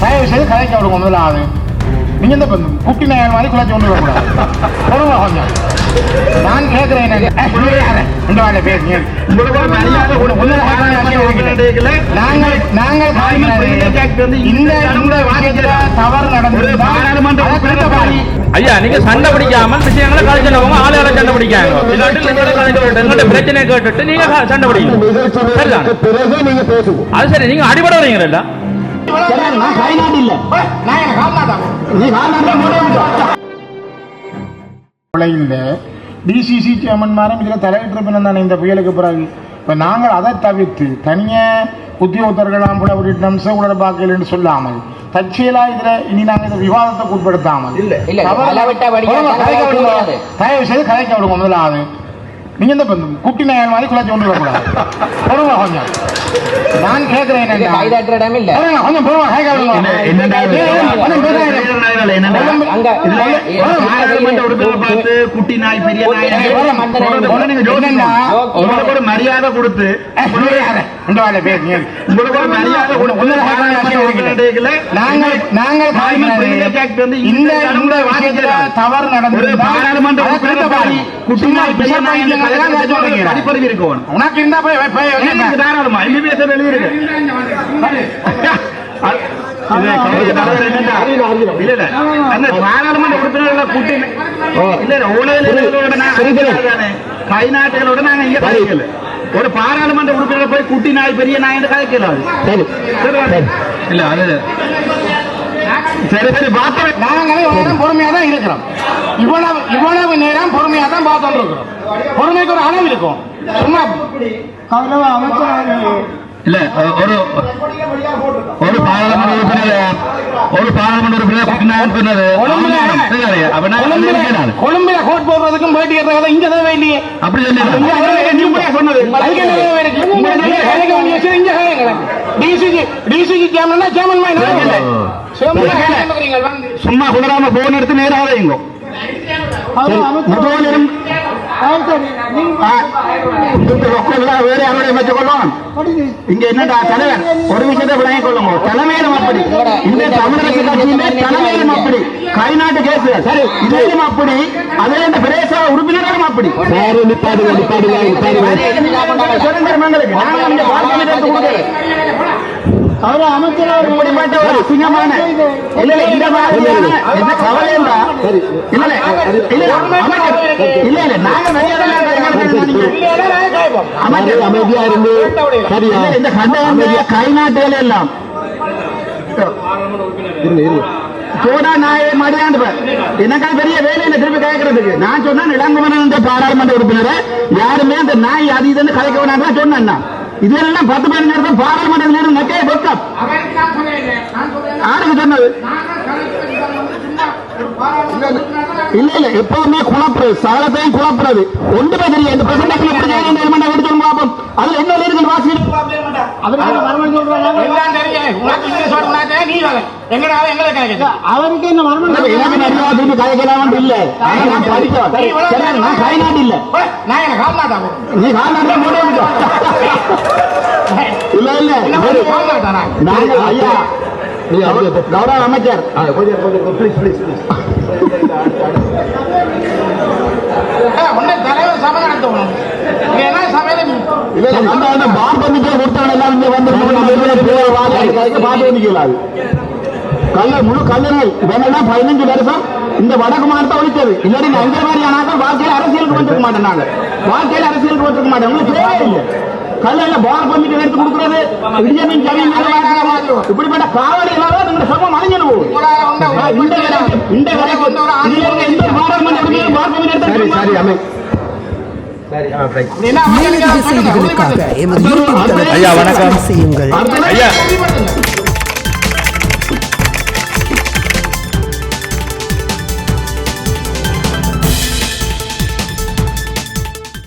தயவு செய்து கதைக்க விடுங்க முதலாவது. நீங்க இந்த குட்டி நாயல் மாதிரி குழந்தை கொண்டு வரக்கூடாது. கொஞ்சம் நான் கேட்கிறேன் தவறு நடந்து ஐயா நீங்க சண்டை பிடிக்காமல் விஷயங்களை கலைச்சவங்க ஆளுகளை சண்டை பிடிக்காங்க. பிரச்சனை கேட்டுட்டு நீங்க சண்டை பிடிக்கணும். அது சரி நீங்க அடிபட வரீங்களா? டிசிசி சேர்மன்மாரும் இதில் தலையிட்டிருப்பின தானே இந்த புயலுக்கு பிறகு. இப்போ நாங்கள் அதை தவிர்த்து தனியாக உத்தியோகத்தர்களாம் கூட ஒரு நம்ச உடற்பாக்கையில் என்று சொல்லாமல் தற்செயலா இதில் இனி நாங்கள் இந்த விவாதத்தை உட்படுத்தாமல் தயவு செய்து கதைக்க விடுங்க முதலாவது. நீங்க இந்த குட்டி நாயல் மாதிரி குழந்தை கொண்டு வரக்கூடாது. கொஞ்சம் நான் கேட்கிறேன் கொஞ்சம் குட்டி நாய் பெரிய மரியாதை கொடுத்து தவறு நடந்து குட்டி நாய் பெரிய நாய் அடிப்படை இருக்கும் உனக்கு இருந்தா தாராளமா இங்க பேச எழுதிருக்கு. பாராளுமன்ற உறுப்பினர்கள் கூட்டி கைநாட்டுகளோட நாங்க இங்க கதைக்கல. ஒரு பாராளுமன்ற உறுப்பினர் போய் குட்டி நாய் பெரிய நாய் என்று கதைக்கல. இல்ல அது சரி சரி பார்த்து நாங்களும் பொறுமையா தான் இருக்கிறோம். இவ்வளவு நேரம் பொறுமையா தான் பார்த்துட்டு இருக்கிறோம். பொறுமைக்கு ஒரு அளவு இருக்கும். சும்மா அமைச்சர் இல்ல ஒரு பாராளுமன்ற உறுப்பினர் கொழும்புல கோட் போடுறதுக்கும் பேட்டி கேட்கறதா இங்க தான் வேண்டிய அப்படி சொன்னது சும்மா குளிராம போன் எடுத்து நேராக வைங்கோ. வேற யாரோட அமைச்சுக்கொள்ளும். இங்க என்னடா தலைவர் ஒரு விஷயத்தை விளங்கிக் கொள்ளுங்க. தலைமையிலும் அப்படி இந்த தமிழக கட்சியிலே தலைமையிலும் அப்படி கைநாட்டு கேஸ் சரி இதையும் அப்படி அதே இந்த பிரதேச உறுப்பினர்களும் அப்படி சுதந்திரமங்களுக்கு அவர் அமைச்சர் இப்படிப்பட்ட ஒரு அசிங்கமான இல்ல கவலை இல்ல நாங்க அமைதியா இருந்து இந்த கண்ட கைநாட்டுகள் எல்லாம் சோடா நாயை மடியாண்டு எனக்கா பெரிய வேலையில திருப்பி கேட்கறதுக்கு நான் சொன்னேன். இளங்குமரன் பாராளுமன்ற உறுப்பினரை யாருமே அந்த நாய் அது இதுன்னு கலைக்க வேணாம் சொன்னேன். இதெல்லாம் 10 பேர் நேரம் பாராளுமன்ற நேரம் நெட்டையை பொக்கம் யாருக்கு சொன்னது? இல்ல இல்ல எப்பவுமே குழப்பது சகலத்தையும் குழப்பது ஒன்றுமே தெரியும். இந்த பிரசன்டேஷன் எடுத்து பார்ப்போம். அதுல என்ன இருக்கு வாசிக்கிறேன். அவருக்கு என்ன திருப்பி கதைக்கலாம் இல்ல நான் கைநாட்டு இல்ல நீ கால்நாட்டு இல்ல இல்ல ஐயா கௌரவ அமைச்சர் முழு கல்லூரி வேணும்னா 15 வருஷம் இந்த வடக்கு மாநிலத்தை ஒழித்தது. இல்லாட்டி அந்த மாதிரி ஆனாலும் வாழ்க்கையில் அரசியலுக்கு வந்துருக்க மாட்டேன். நாங்க வாழ்க்கையில் அரசியலுக்கு வந்துருக்க மாட்டோம். உங்களுக்கு தேவையே இல்லை. கல்ல பார் பர்மிட் எடுத்து கொடுக்கிறது இப்படிப்பட்ட காவல் இல்லாத இந்த சமம் அழிஞ்சு போகும். இந்த செய்திகளுக்காக எமது யூடியூப் தளத்தை செய்யுங்கள்.